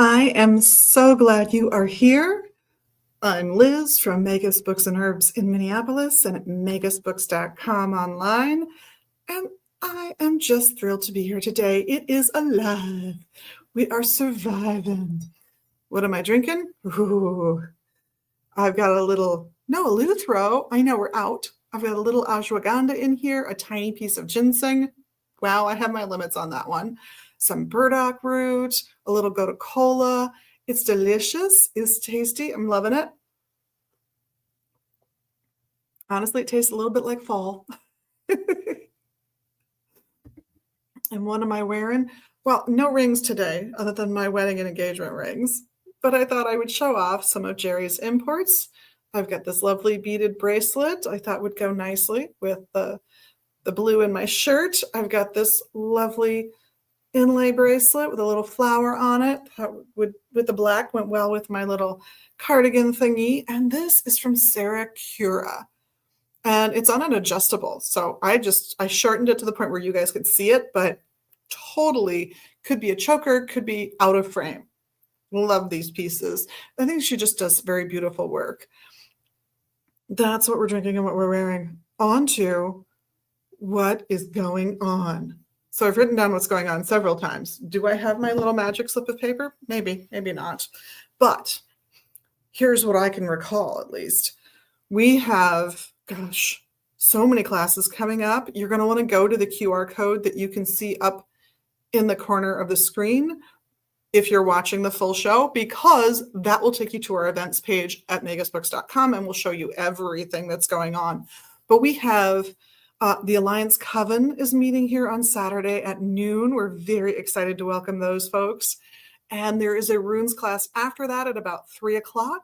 I am so glad you are here. I'm Liz from Magus Books and Herbs in Minneapolis and at magusbooks.com online. And I am just thrilled to be here today. It is alive. We are surviving. What am I drinking? Ooh, I've got a Luthro. I know we're out. I've got a little ashwagandha in here, a tiny piece of ginseng. Wow, I have my limits on that one. Some burdock root, a little gotu kola. It's delicious. It's tasty. I'm loving it. Honestly, it tastes a little bit like fall. And what am I wearing? Well, no rings today, other than my wedding and engagement rings. But I thought I would show off some of Jerry's imports. I've got this lovely beaded bracelet I thought would go nicely with the blue in my shirt. I've got this lovely inlay bracelet with a little flower on it. That would, with the black, went well with my little cardigan thingy. And this is from Sarah Cura. And it's on an adjustable. So I shortened it to the point where you guys could see it, but totally could be a choker, could be out of frame. Love these pieces. I think she just does very beautiful work. That's what we're drinking and what we're wearing. On to what is going on. So I've written down what's going on several times. Do I have my little magic slip of paper? Maybe, maybe not. But here's what I can recall, at least. We have, gosh, so many classes coming up. You're going to want to go to the QR code that you can see up in the corner of the screen if you're watching the full show, because that will take you to our events page at magusbooks.com and will show you everything that's going on. But we have the Alliance Coven is meeting here on Saturday at noon. We're very excited to welcome those folks. And there is a runes class after that at about 3 o'clock.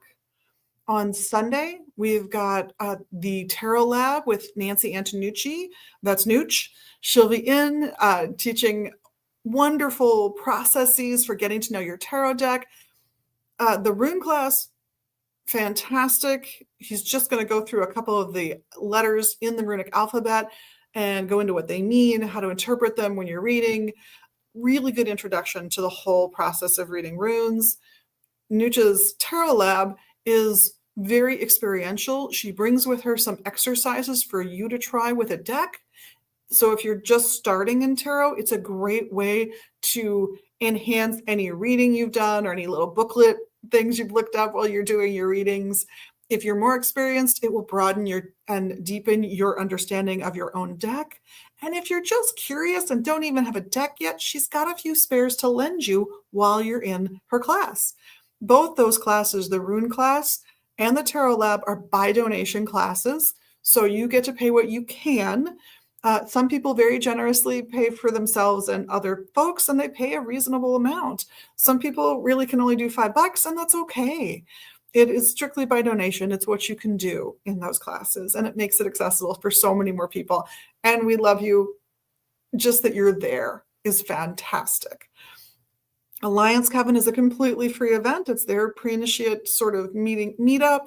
On Sunday, we've got the Tarot Lab with Nancy Antonucci. That's Nooch. She'll be in teaching wonderful processes for getting to know your tarot deck. The rune class, fantastic. He's just going to go through a couple of the letters in the runic alphabet and go into what they mean, how to interpret them when you're reading. Really good introduction to the whole process of reading runes. Nooch's Tarot Lab is very experiential. She brings with her some exercises for you to try with a deck. So if you're just starting in tarot, it's a great way to enhance any reading you've done or any little booklet things you've looked up while you're doing your readings. If you're more experienced, it will broaden and deepen your understanding of your own deck. And if you're just curious and don't even have a deck yet, she's got a few spares to lend you while you're in her class. Both those classes, the rune class and the Tarot Lab, are by donation classes. So you get to pay what you can. Some people very generously pay for themselves and other folks, and they pay a reasonable amount. Some people really can only do $5, and that's okay. It is strictly by donation. It's what you can do in those classes, and it makes it accessible for so many more people. And we love you. Just that you're there is fantastic. Alliance Coven is a completely free event. It's their pre-initiate sort of meetup.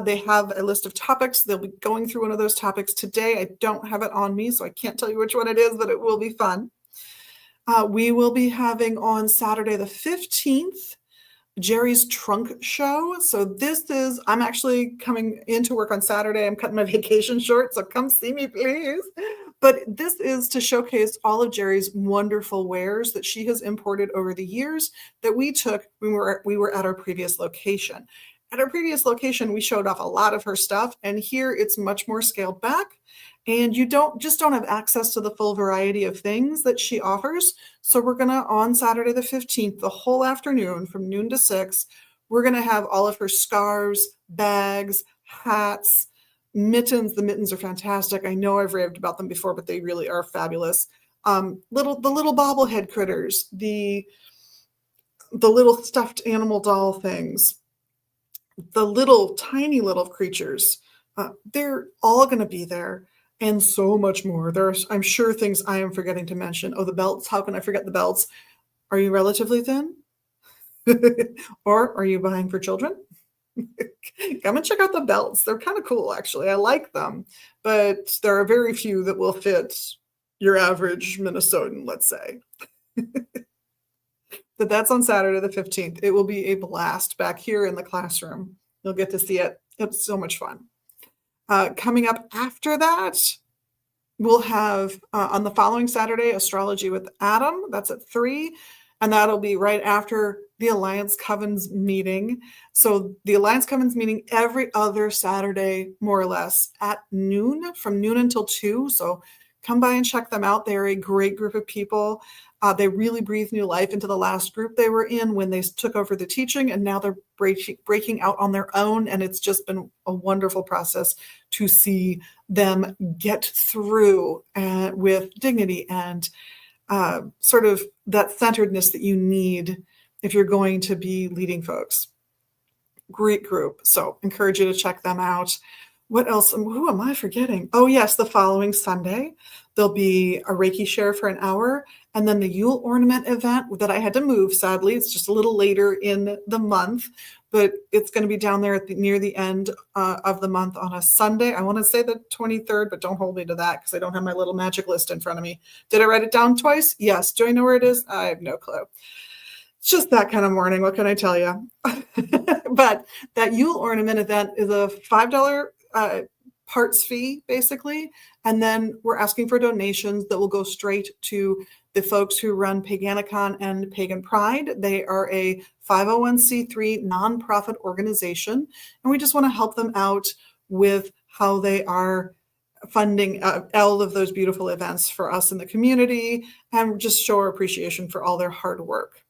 They have a list of topics. They'll be going through one of those topics today. I don't have it on me, so I can't tell you which one it is, but it will be fun. We will be having on Saturday the 15th, Jerry's Trunk Show. So I'm actually coming into work on Saturday. I'm cutting my vacation short, so come see me, please. But this is to showcase all of Jerry's wonderful wares that she has imported over the years that we took when we were at our previous location. At our previous location, we showed off a lot of her stuff, and here it's much more scaled back, and you don't have access to the full variety of things that she offers. So we're gonna, on Saturday the 15th, the whole afternoon from noon to 6, we're gonna have all of her scarves, bags, hats, mittens. The mittens are fantastic. I know I've raved about them before, but they really are fabulous. The little bobblehead critters, the little stuffed animal doll things, the little tiny little creatures, they're all going to be there, and so much more. There's, I'm sure, things I am forgetting to mention. Oh, the belts. How can I forget the belts? Are you relatively thin? Or are you buying for children? Come and check out the belts. They're kind of cool, actually. I like them, but there are very few that will fit your average Minnesotan, let's say. but that's on Saturday the 15th. It will be a blast back here in the classroom. You'll get to see it. It's so much fun. Coming up after that, we'll have on the following Saturday, Astrology with Adam. That's at 3. And that'll be right after the Alliance Covens meeting. So the Alliance Covens meeting every other Saturday, more or less, at noon, from noon until 2. So come by and check them out. They're a great group of people. They really breathed new life into the last group they were in when they took over the teaching, and now they're breaking out on their own. And it's just been a wonderful process to see them get through with dignity and sort of that centeredness that you need if you're going to be leading folks. Great group. So encourage you to check them out. What else? Who am I forgetting? Oh, yes, the following Sunday, there'll be a Reiki share for an hour, and then the Yule ornament event that I had to move, sadly. It's just a little later in the month, but it's going to be down there near the end of the month on a Sunday. I want to say the 23rd, but don't hold me to that because I don't have my little magic list in front of me. Did I write it down twice? Yes. Do I know where it is? I have no clue. It's just that kind of morning. What can I tell you? But that Yule ornament event is a $5 parts fee, basically. And then we're asking for donations that will go straight to the folks who run Paganicon and Pagan Pride. They are a 501c3 nonprofit organization, and we just want to help them out with how they are funding all of those beautiful events for us in the community, and just show our appreciation for all their hard work.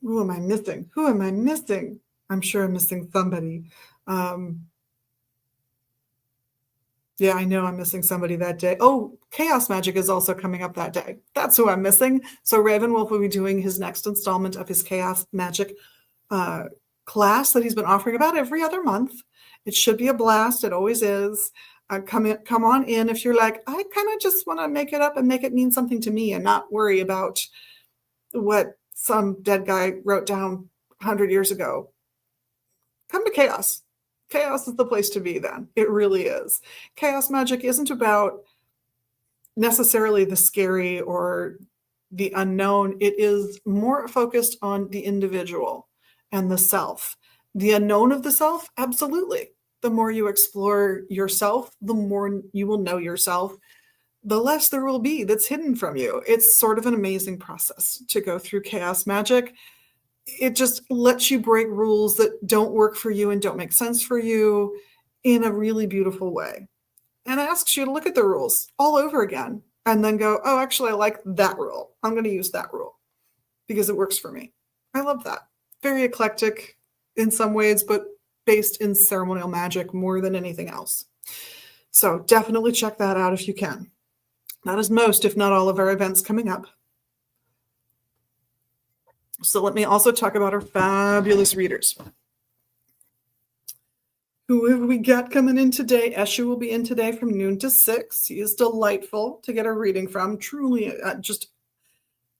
Who am I missing? Who am I missing? I'm sure I'm missing somebody. Yeah, I know I'm missing somebody that day. Oh, Chaos Magic is also coming up that day. That's who I'm missing. So Ravenwolf will be doing his next installment of his Chaos Magic class that he's been offering about every other month. It should be a blast. It always is. Come on in if you're like, I kind of just want to make it up and make it mean something to me and not worry about what some dead guy wrote down 100 years ago. Come to Chaos. Chaos is the place to be then. It really is. Chaos Magic isn't about necessarily the scary or the unknown. It is more focused on the individual and the self. The unknown of the self, absolutely. The more you explore yourself, the more you will know yourself, the less there will be that's hidden from you. It's sort of an amazing process to go through Chaos Magic. It just lets you break rules that don't work for you and don't make sense for you in a really beautiful way. And asks you to look at the rules all over again and then go, oh, actually, I like that rule. I'm going to use that rule because it works for me. I love that. Very eclectic in some ways, but based in ceremonial magic more than anything else. So definitely check that out if you can. That is most, if not all, of our events coming up. So let me also talk about our fabulous readers. Who have we got coming in today? Eshu will be in today from noon to 6. He is delightful to get a reading from. Truly just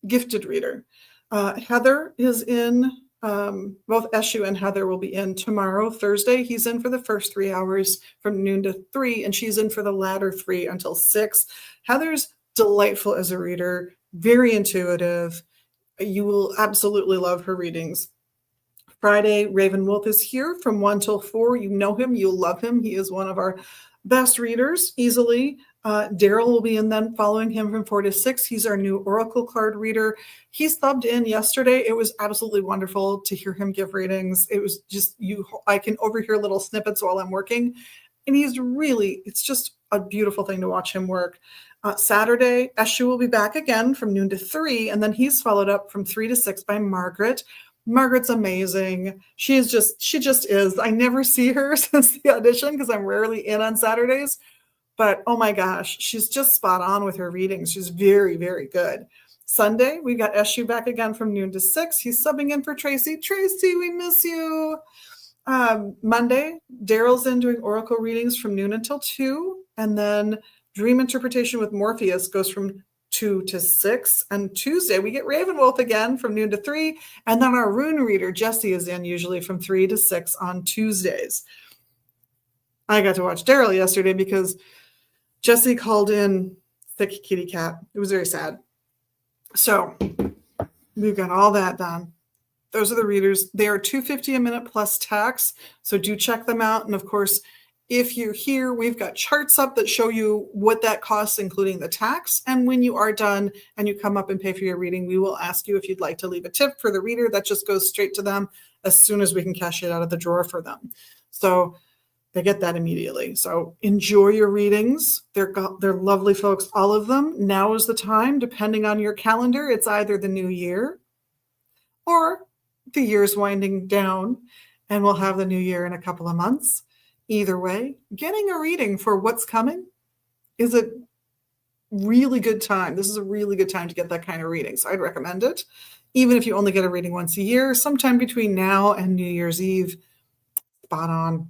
gifted reader. Heather is in. Both Eshu and Heather will be in tomorrow, Thursday. He's in for the first 3 hours from noon to 3, and she's in for the latter 3 until 6. Heather's delightful as a reader, very intuitive. You will absolutely love her readings. Friday, Ravenwolf is here from 1 till 4. You know him. You'll love him. He is one of our best readers, easily. Daryl will be in then following him from 4 to 6. He's our new Oracle card reader. He subbed in yesterday. It was absolutely wonderful to hear him give readings. It was just, I can overhear little snippets while I'm working. And it's just a beautiful thing to watch him work. Saturday, Eshu will be back again from noon to 3, and then he's followed up from 3 to 6 by Margaret. Margaret's amazing. She just is. I never see her since the audition because I'm rarely in on Saturdays, but oh my gosh, she's just spot on with her readings. She's very, very good. Sunday, we got Eshu back again from noon to 6. He's subbing in for Tracy. Tracy, we miss you. Monday, Daryl's in doing Oracle readings from noon until 2, and then Dream Interpretation with Morpheus goes from 2 to 6. And Tuesday, we get Ravenwolf again from noon to 3. And then our Rune Reader, Jesse, is in usually from 3 to 6 on Tuesdays. I got to watch Daryl yesterday because Jesse called in sick kitty cat. It was very sad. So We've got all that done. Those are the readers. They are $2.50 a minute plus tax. So do check them out. And of course, if you're here, we've got charts up that show you what that costs, including the tax. And when you are done and you come up and pay for your reading, we will ask you if you'd like to leave a tip for the reader. That just goes straight to them as soon as we can cash it out of the drawer for them. So they get that immediately. So enjoy your readings. They're lovely folks, all of them. Now is the time, depending on your calendar. It's either the new year or the year's winding down, and we'll have the new year in a couple of months. Either way, getting a reading for what's coming is a really good time. This is a really good time to get that kind of reading. So I'd recommend it. Even if you only get a reading once a year, sometime between now and New Year's Eve, spot on.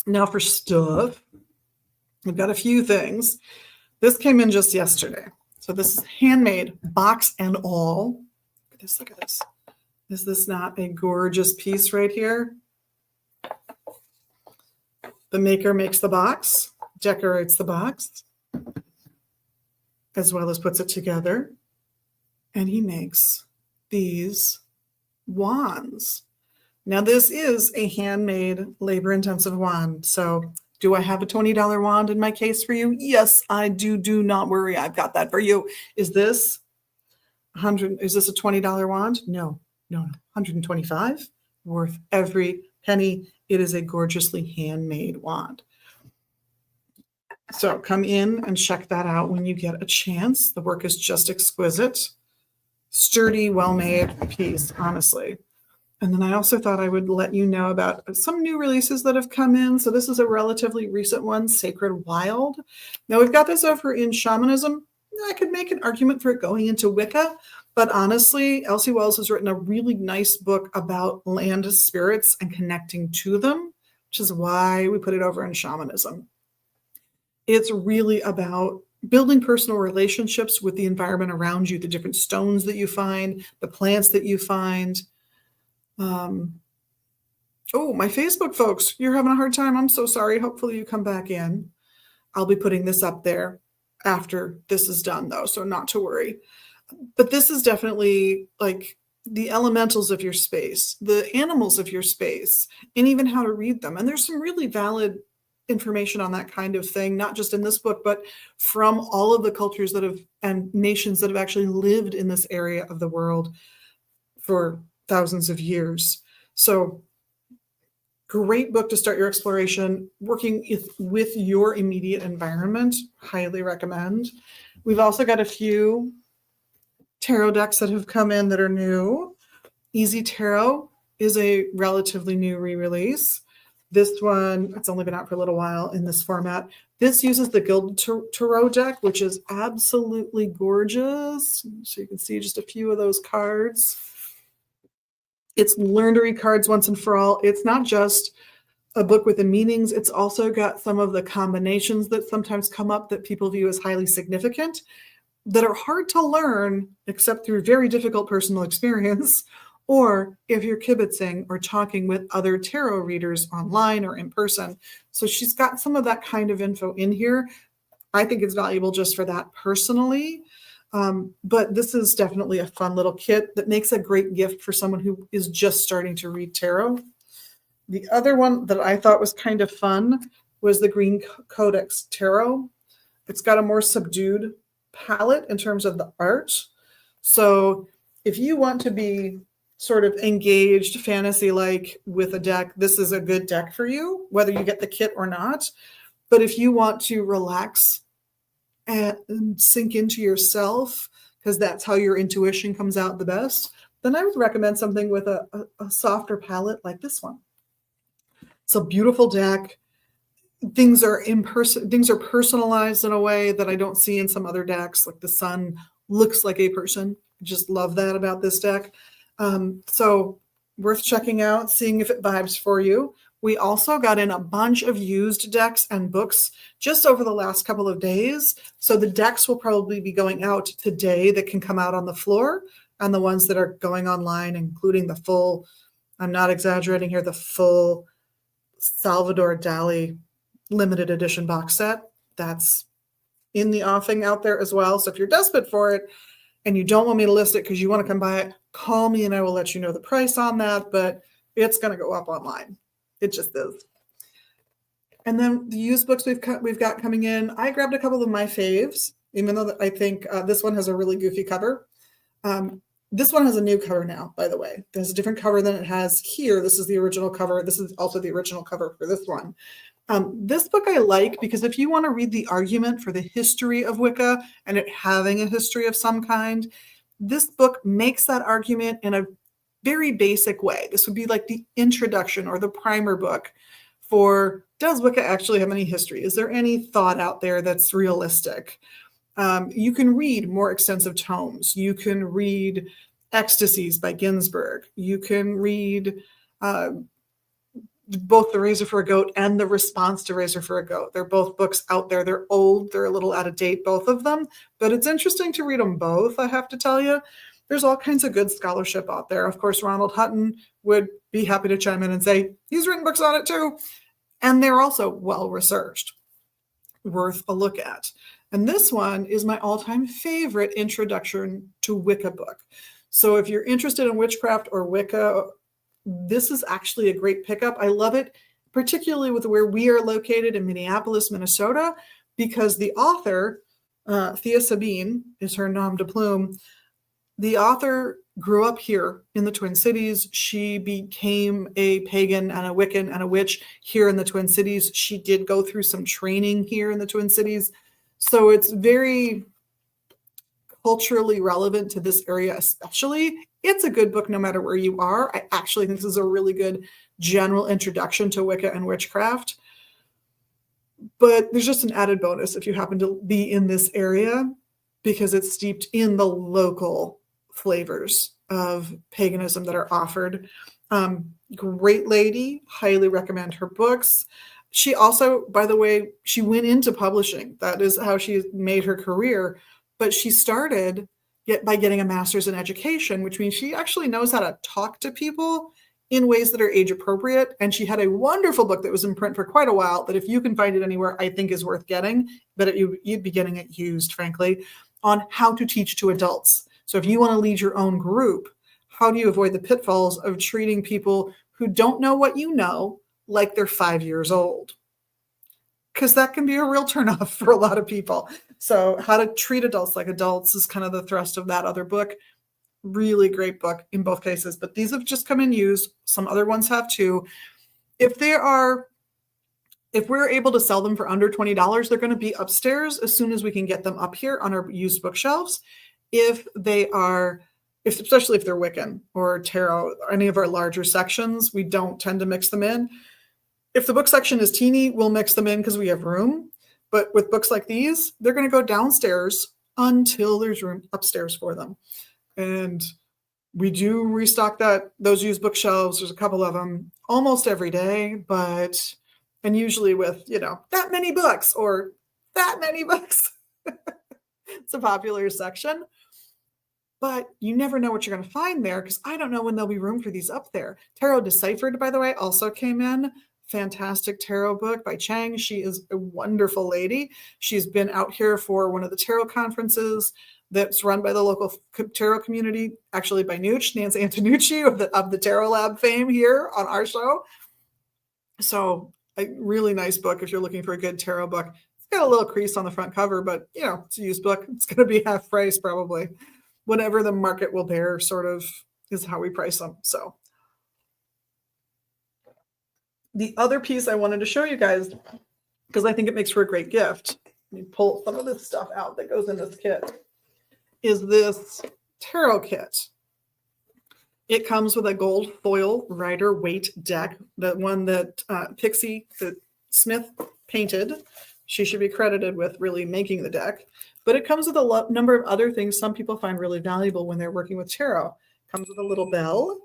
Now for stuff, we've got a few things. This came in just yesterday. So this is handmade, box and all. Look at this, look at this. Is this not a gorgeous piece right here? The maker makes the box, decorates the box, as well as puts it together. And he makes these wands. Now, this is a handmade, labor-intensive wand. So do I have a $20 wand in my case for you? Yes, I do. Do not worry. I've got that for you. Is this a $20 wand? No, 125, worth every penny. It is a gorgeously handmade wand. So come in and check that out when you get a chance. The work is just exquisite. Sturdy, well-made piece, honestly. And then I also thought I would let you know about some new releases that have come in. So this is a relatively recent one, Sacred Wild. Now we've got this over in shamanism. I could make an argument for it going into Wicca, but honestly, Elsie Wells has written a really nice book about land spirits and connecting to them, which is why we put it over in shamanism. It's really about building personal relationships with the environment around you, the different stones that you find, the plants that you find. Oh, my Facebook folks, you're having a hard time. I'm so sorry. Hopefully you come back in. I'll be putting this up there after this is done, though, so not to worry. But this is definitely like the elementals of your space, the animals of your space, and even how to read them. And there's some really valid information on that kind of thing, not just in this book, but from all of the cultures that have and nations that have actually lived in this area of the world for thousands of years. So great book to start your exploration, working with your immediate environment. Highly recommend. We've also got a few tarot decks that have come in that are new. Easy Tarot is a relatively new re-release. This one, it's only been out for a little while in this format. This uses the Gilded Tarot deck, which is absolutely gorgeous. So you can see just a few of those cards. It's learn to read cards once and for all. It's not just a book with the meanings. It's also got some of the combinations that sometimes come up that people view as highly significant, that are hard to learn except through very difficult personal experience, or if you're kibitzing or talking with other tarot readers online or in person. So she's got some of that kind of info in here. I think it's valuable just for that personally. But this is definitely a fun little kit that makes a great gift for someone who is just starting to read tarot. The other one that I thought was kind of fun was the Green Codex Tarot. It's got a more subdued palette in terms of the art. So if you want to be sort of engaged fantasy-like with a deck, this is a good deck for you, whether you get the kit or not. But if you want to relax and sink into yourself, because that's how your intuition comes out the best, then I would recommend something with a softer palette like this one. It's a beautiful deck. Things are personalized in a way that I don't see in some other decks. Like the sun looks like a person. I just love that about this deck. So worth checking out, seeing if it vibes for you. We also got in a bunch of used decks and books just over the last couple of days. So the decks will probably be going out today that can come out on the floor, and the ones that are going online, including the full, I'm not exaggerating here, the full Salvador Dali limited edition box set. That's in the offing out there as well. So if you're desperate for it, and you don't want me to list it because you want to come buy it, call me and I will let you know the price on that, but it's going to go up online. It just is. And then the used books we've got coming in, I grabbed a couple of my faves, even though I think this one has a really goofy cover. This one has a new cover now, by the way. There's a different cover than it has here. This is the original cover. This is also the original cover for this one. This book I like because if you want to read the argument for the history of Wicca and it having a history of some kind, this book makes that argument in a very basic way. This would be like the introduction or the primer book for, does Wicca actually have any history? Is there any thought out there that's realistic? You can read more extensive tomes. You can read Ecstasies by Ginsberg. You can read both The Razor for a Goat and The Response to Razor for a Goat. They're both books out there. They're old. They're a little out of date, both of them. But it's interesting to read them both, I have to tell you. There's all kinds of good scholarship out there. Of course, Ronald Hutton would be happy to chime in and say, he's written books on it too. And they're also well-researched, worth a look at. And this one is my all-time favorite introduction to Wicca book. So if you're interested in witchcraft or Wicca, this is actually a great pickup. I love it, particularly with where we are located in Minneapolis, Minnesota, because the author, Thea Sabine, is her nom de plume. The author grew up here in the Twin Cities. She became a pagan and a Wiccan and a witch here in the Twin Cities. She did go through some training here in the Twin Cities. So it's very culturally relevant to this area especially. It's a good book no matter where you are. I actually think this is a really good general introduction to Wicca and witchcraft. But there's just an added bonus if you happen to be in this area because it's steeped in the local flavors of paganism that are offered. Great lady, highly recommend her books. She also, by the way, she went into publishing. That is how she made her career. But she started by getting a master's in education, which means she actually knows how to talk to people in ways that are age appropriate. And she had a wonderful book that was in print for quite a while that if you can find it anywhere, I think is worth getting, but you'd be getting it used, frankly, on how to teach to adults. So if you want to lead your own group, how do you avoid the pitfalls of treating people who don't know what you know like they're 5 years old? Because that can be a real turnoff for a lot of people. So how to treat adults like adults is kind of the thrust of that other book. Really great book in both cases, but these have just come in used. Some other ones have too. If we're able to sell them for under $20, they're going to be upstairs as soon as we can get them up here on our used bookshelves. Especially if they're Wiccan or tarot, or any of our larger sections, we don't tend to mix them in. If the book section is teeny, we'll mix them in because we have room. But with books like these, they're going to go downstairs until there's room upstairs for them. And we do restock those used bookshelves. There's a couple of them almost every day, and usually with, that many books or that many books. It's a popular section. But you never know what you're going to find there because I don't know when there'll be room for these up there. Tarot Deciphered, by the way, also came in. Fantastic tarot book by Chang. She is a wonderful lady. She's been out here for one of the tarot conferences that's run by the local tarot community, actually by Nancy Antonucci of the Tarot Lab fame here on our show. So a really nice book if you're looking for a good tarot book. It's got a little crease on the front cover, but it's a used book. It's going to be half price probably. Whatever the market will bear sort of is how we price them. So the other piece I wanted to show you guys, because I think it makes for a great gift, let me pull some of this stuff out that goes in this kit, is this tarot kit. It comes with a gold foil Rider Waite deck, the one that Pixie, the Smith, painted. She should be credited with really making the deck. But it comes with a number of other things some people find really valuable when they're working with tarot. It comes with a little bell,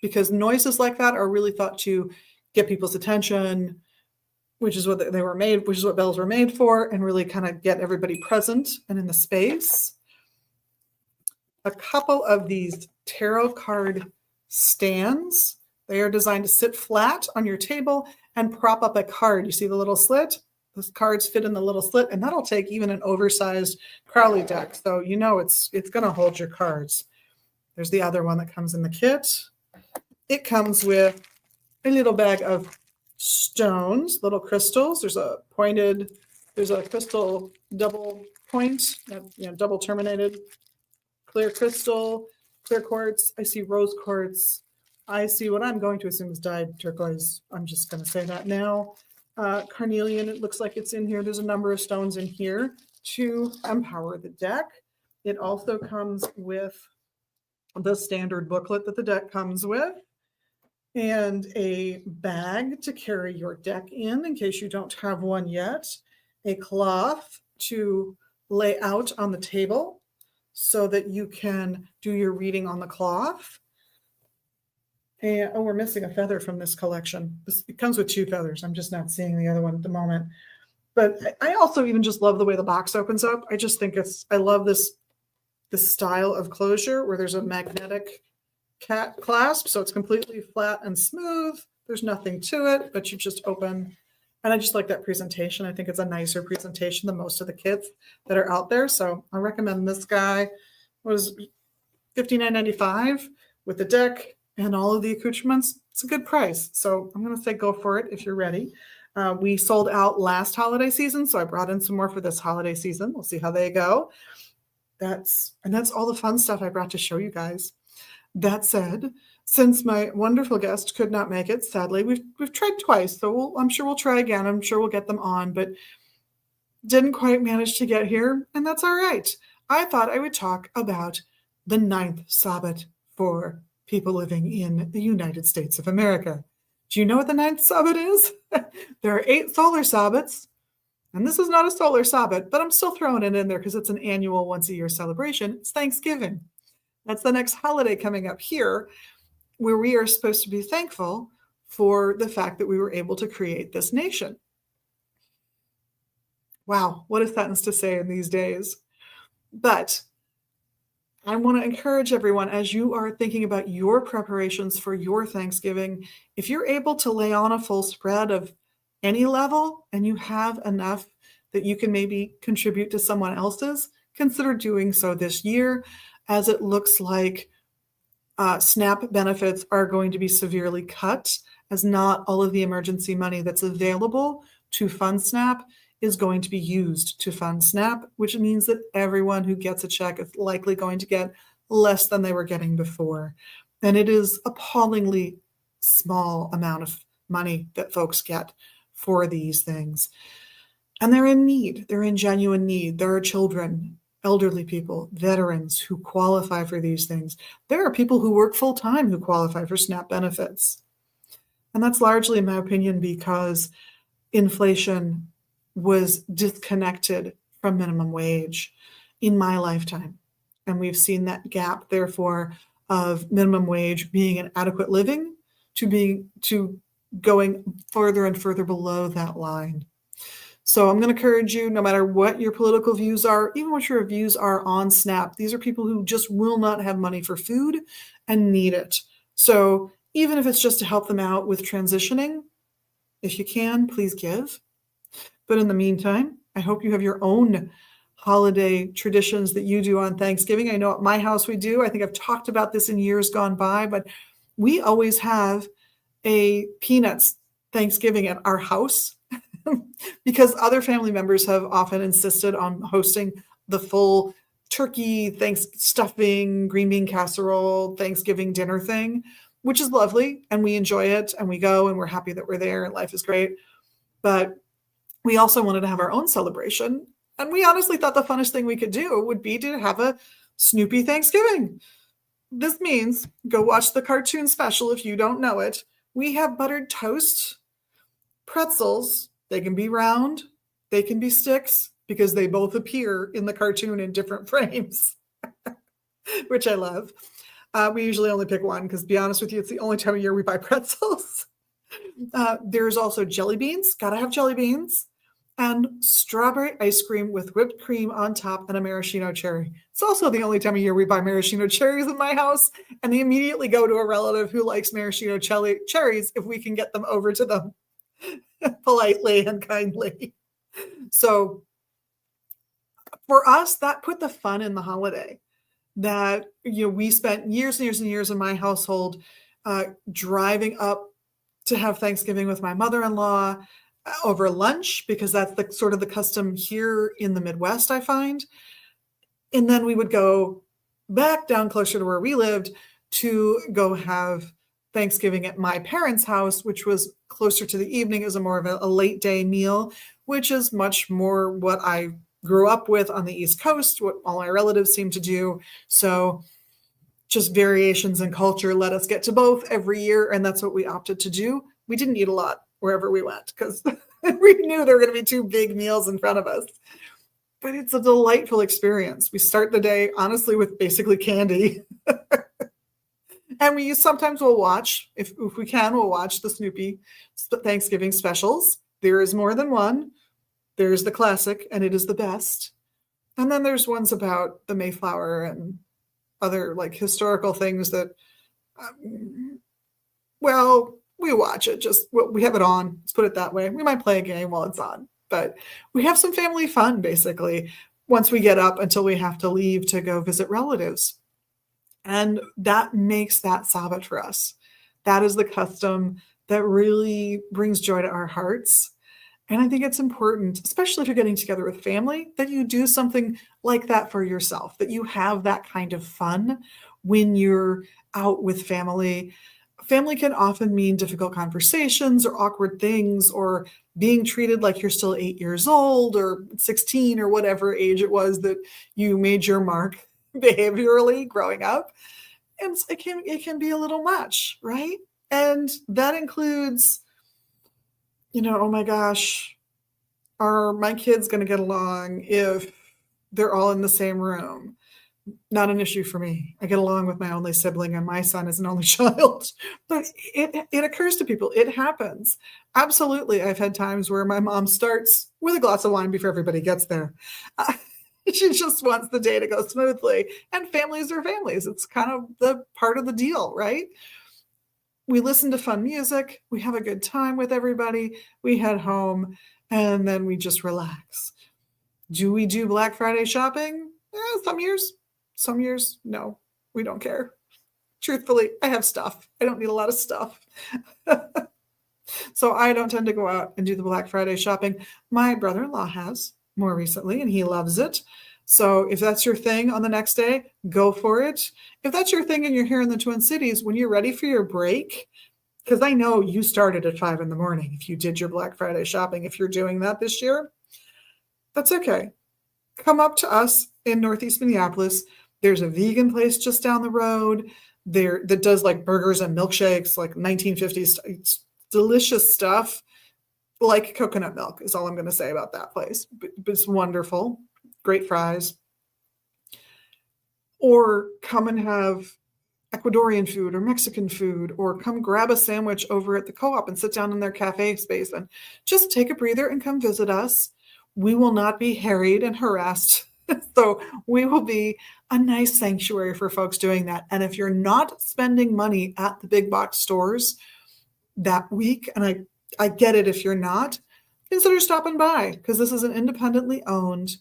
because noises like that are really thought to get people's attention, which is what bells were made for, and really kind of get everybody present and in the space. A couple of these tarot card stands. They are designed to sit flat on your table and prop up a card. You see the little slit? Those cards fit in the little slit, and that'll take even an oversized Crowley deck. So you know it's going to hold your cards. There's the other one that comes in the kit. It comes with a little bag of stones, little crystals. There's a crystal double point, double terminated, clear crystal, clear quartz. I see rose quartz. I see what I'm going to assume is dyed turquoise. I'm just going to say that now. Carnelian, it looks like it's in here. There's a number of stones in here to empower the deck. It also comes with the standard booklet that the deck comes with, and a bag to carry your deck in case you don't have one yet, a cloth to lay out on the table so that you can do your reading on the cloth. And we're missing a feather from this collection. It comes with 2 feathers. I'm just not seeing the other one at the moment. But I also even just love the way the box opens up. I just think I love this style of closure where there's a magnetic clasp, so it's completely flat and smooth. There's nothing to it, but you just open. And I just like that presentation. I think it's a nicer presentation than most of the kits that are out there. So I recommend this guy. It was $59.95 with the deck and all of the accoutrements. It's a good price. So I'm going to say go for it if you're ready. We sold out last holiday season, so I brought in some more for this holiday season. We'll see how they go. That's all the fun stuff I brought to show you guys. That said, since my wonderful guest could not make it, sadly, we've tried twice, so I'm sure we'll try again. I'm sure we'll get them on, but didn't quite manage to get here, and that's all right. I thought I would talk about the 9th Sabbat for people living in the United States of America. Do you know what the 9th Sabbat is? There are 8 solar Sabbats, and this is not a solar Sabbat, but I'm still throwing it in there because it's an annual once-a-year celebration. It's Thanksgiving. That's the next holiday coming up here, where we are supposed to be thankful for the fact that we were able to create this nation. Wow, what a sentence to say in these days. But I want to encourage everyone, as you are thinking about your preparations for your Thanksgiving, if you're able to lay on a full spread of any level and you have enough that you can maybe contribute to someone else's, consider doing so this year, as it looks like SNAP benefits are going to be severely cut, as not all of the emergency money that's available to fund SNAP is going to be used to fund SNAP, which means that everyone who gets a check is likely going to get less than they were getting before. And it is appallingly small amount of money that folks get for these things. And they're in need. They're in genuine need. There are children, elderly people, veterans who qualify for these things. There are people who work full-time who qualify for SNAP benefits. And that's largely, in my opinion, because inflation was disconnected from minimum wage in my lifetime. And we've seen that gap, therefore, of minimum wage being an adequate living to going further and further below that line. So I'm going to encourage you, no matter what your political views are, even what your views are on SNAP, these are people who just will not have money for food and need it. So even if it's just to help them out with transitioning, if you can, please give. But in the meantime, I hope you have your own holiday traditions that you do on Thanksgiving. I know at my house we do. I think I've talked about this in years gone by, but we always have a peanuts Thanksgiving at our house because other family members have often insisted on hosting the full turkey, stuffing, green bean casserole, Thanksgiving dinner thing, which is lovely. And we enjoy it and we go and we're happy that we're there and life is great. But we also wanted to have our own celebration. And we honestly thought the funnest thing we could do would be to have a Snoopy Thanksgiving. This means go watch the cartoon special if you don't know it. We have buttered toast, pretzels. They can be round. They can be sticks because they both appear in the cartoon in different frames, which I love. We usually only pick one because, to be honest with you, it's the only time of year we buy pretzels. There's also jelly beans. Gotta have jelly beans. And strawberry ice cream with whipped cream on top and a maraschino cherry. It's also the only time of year we buy maraschino cherries in my house, and they immediately go to a relative who likes maraschino cherries if we can get them over to them politely and kindly. So for us, that put the fun in the holiday. That, we spent years and years and years in my household driving up to have Thanksgiving with my mother-in-law over lunch, because that's the sort of the custom here in the Midwest, I find. And then we would go back down closer to where we lived to go have Thanksgiving at my parents' house, which was closer to the evening. It was a more of a late day meal, which is much more what I grew up with on the East Coast, what all my relatives seem to do. So just variations in culture let us get to both every year, and that's what we opted to do. We didn't eat a lot wherever we went because we knew there were going to be two big meals in front of us. But it's a delightful experience. We start the day, honestly, with basically candy. And we sometimes will watch, if we can, we'll watch the Snoopy Thanksgiving specials. There is more than one. There's the classic, and it is the best. And then there's ones about the Mayflower and other like historical things that, well, we watch it. Just we have it on. Let's put it that way. We might play a game while it's on, but we have some family fun basically once we get up until we have to leave to go visit relatives. And that makes that Sabbath for us. That is the custom that really brings joy to our hearts. And I think it's important, especially if you're getting together with family, that you do something like that for yourself, that you have that kind of fun when you're out with family. Family can often mean difficult conversations or awkward things, or being treated like you're still 8 years old or 16 or whatever age it was that you made your mark behaviorally growing up. And it can be a little much, right? And that includes, oh my gosh, are my kids going to get along if they're all in the same room? Not an issue for me. I get along with my only sibling, and my son is an only child. But it occurs to people. It happens. Absolutely. I've had times where my mom starts with a glass of wine before everybody gets there. She just wants the day to go smoothly. And families are families. It's kind of the part of the deal, right? We listen to fun music. We have a good time with everybody. We head home, and then we just relax. Do we do Black Friday shopping? Some years, no, we don't care. Truthfully, I have stuff. I don't need a lot of stuff. So I don't tend to go out and do the Black Friday shopping. My brother-in-law has more recently, and he loves it. So if that's your thing on the next day, go for it. If that's your thing and you're here in the Twin Cities, when you're ready for your break, because I know you started at 5 a.m. if you did your Black Friday shopping, if you're doing that this year, that's okay. Come up to us in Northeast Minneapolis. There's a vegan place just down the road there that does like burgers and milkshakes, like 1950s. It's delicious stuff, like coconut milk is all I'm going to say about that place. But it's wonderful. Great fries. Or come and have Ecuadorian food or Mexican food, or come grab a sandwich over at the co-op and sit down in their cafe space and just take a breather and come visit us. We will not be harried and harassed. So we will be a nice sanctuary for folks doing that. And if you're not spending money at the big box stores that week, and I get it if you're not, consider stopping by, because this is an independently owned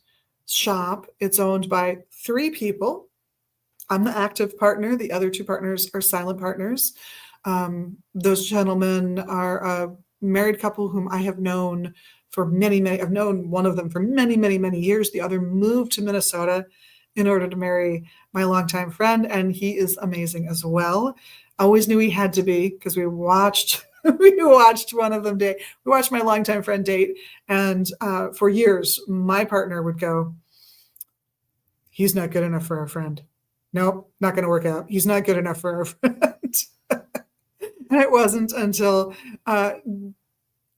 shop. It's owned by 3 people. I'm the active partner. The other 2 partners are silent partners. Those gentlemen are a married couple whom I have known for many, I've known one of them for many, many, many years. The other moved to Minnesota in order to marry my longtime friend, and he is amazing as well. I always knew he had to be, because we watched one of them date. We watched my longtime friend date, and for years, my partner would go, he's not good enough for our friend. Nope, not going to work out. He's not good enough for our friend. And it wasn't until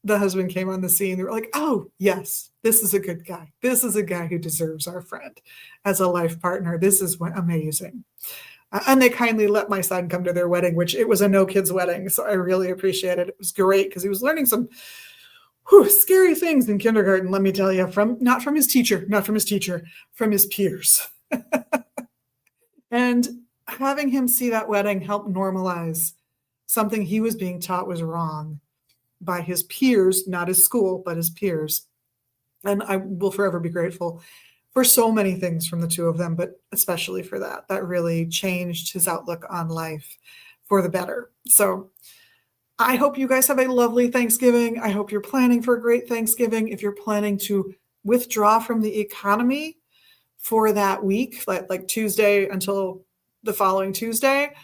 the husband came on the scene. They were like, oh, yes, this is a good guy. This is a guy who deserves our friend as a life partner. This is amazing. And they kindly let my son come to their wedding, which it was a no kids wedding. So I really appreciate it. It was great because he was learning some scary things in kindergarten, let me tell you, not from his teacher, from his peers. And having him see that wedding helped normalize something he was being taught was wrong by his peers, not his school, but his peers. And I will forever be grateful for so many things from the two of them, but especially for that. That really changed his outlook on life for the better. So I hope you guys have a lovely Thanksgiving. I hope you're planning for a great Thanksgiving. If you're planning to withdraw from the economy for that week, like Tuesday until the following Tuesday,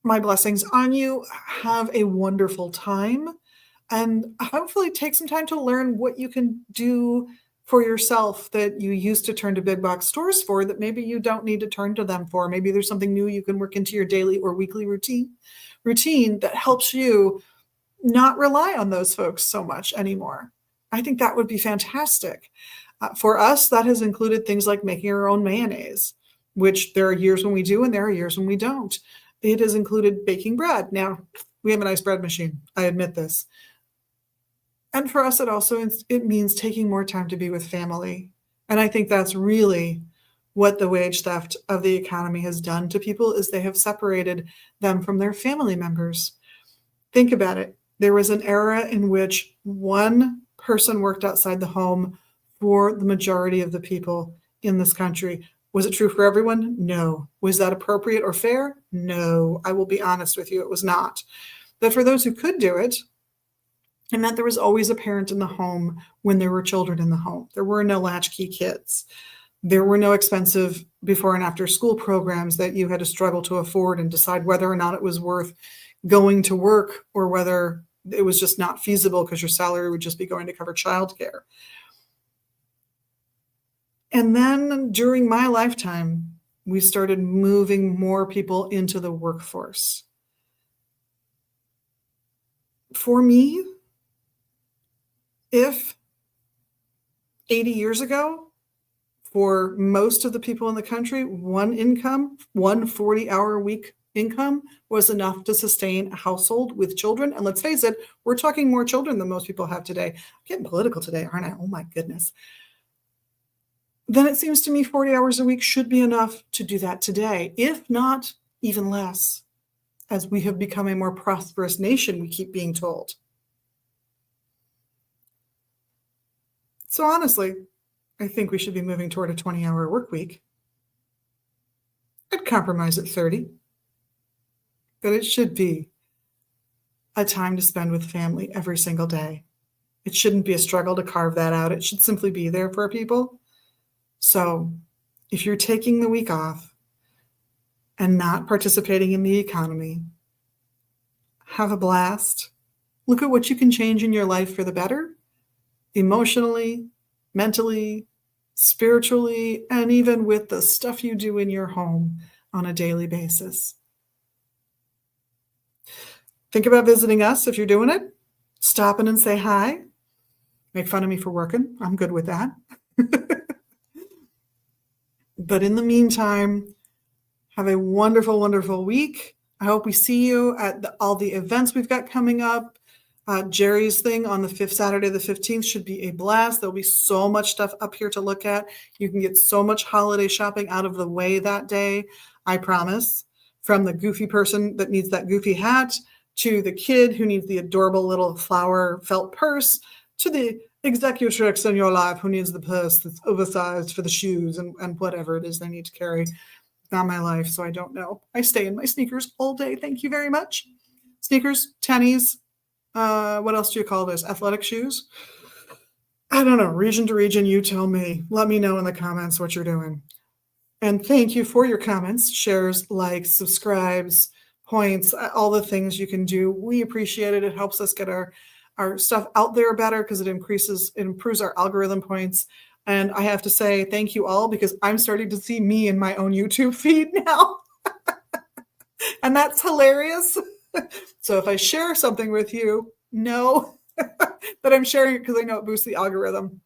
my blessings on you. Have a wonderful time and hopefully take some time to learn what you can do for yourself that you used to turn to big box stores for that maybe you don't need to turn to them for. Maybe there's something new you can work into your daily or weekly routine that helps you not rely on those folks so much anymore. I think that would be fantastic. For us, that has included things like making our own mayonnaise, which there are years when we do and there are years when we don't. It has included baking bread. Now, we have a nice bread machine. I admit this. And for us, it means taking more time to be with family. And I think that's really what the wage theft of the economy has done to people is they have separated them from their family members. Think about it. There was an era in which one person worked outside the home for the majority of the people in this country. Was it true for everyone? No. Was that appropriate or fair? No. I will be honest with you, it was not. But for those who could do it, it meant there was always a parent in the home when there were children in the home. There were no latchkey kids. There were no expensive before and after school programs that you had to struggle to afford and decide whether or not it was worth going to work or whether it was just not feasible because your salary would just be going to cover childcare. And then during my lifetime, we started moving more people into the workforce. For me, if 80 years ago, for most of the people in the country, one 40-hour week income was enough to sustain a household with children. And let's face it, we're talking more children than most people have today. I'm getting political today, aren't I? Oh my goodness. Then it seems to me 40 hours a week should be enough to do that today, if not even less, as we have become a more prosperous nation, we keep being told. So honestly, I think we should be moving toward a 20-hour work week. I'd compromise at 30, but it should be a time to spend with family every single day. It shouldn't be a struggle to carve that out. It should simply be there for people. So if you're taking the week off and not participating in the economy, have a blast. Look at what you can change in your life for the better, emotionally, mentally, spiritually, and even with the stuff you do in your home on a daily basis. Think about visiting us if you're doing it. Stop in and say hi. Make fun of me for working. I'm good with that. But in the meantime, have a wonderful, wonderful week. I hope we see you at all the events we've got coming up. Jerry's thing on the 5th Saturday, the 15th should be a blast. There'll be so much stuff up here to look at. You can get so much holiday shopping out of the way that day, I promise. From the goofy person that needs that goofy hat, to the kid who needs the adorable little flower felt purse, to the executrix in your life who needs the purse that's oversized for the shoes and whatever it is they need to carry. Not my life, so I don't know. I stay in my sneakers all day. Thank you very much. Sneakers, tennies, what else do you call this? Athletic shoes? I don't know. Region to region, you tell me. Let me know in the comments what you're doing. And thank you for your comments, shares, likes, subscribes, points, all the things you can do. We appreciate it. It helps us get our stuff out there better because it improves our algorithm points. And I have to say thank you all because I'm starting to see me in my own YouTube feed now. And that's hilarious. So if I share something with you, know that I'm sharing it because I know it boosts the algorithm.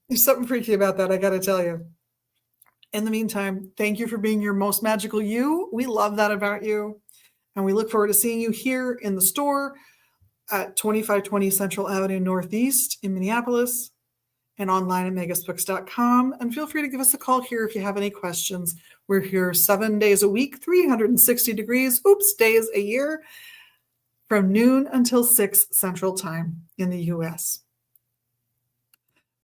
There's something freaky about that, I got to tell you. In the meantime, thank you for being your most magical you. We love that about you. And we look forward to seeing you here in the store at 2520 Central Avenue Northeast in Minneapolis and online at megasbooks.com. And feel free to give us a call here if you have any questions. We're here 7 days a week, 360 days a year from noon until 6 Central Time in the US.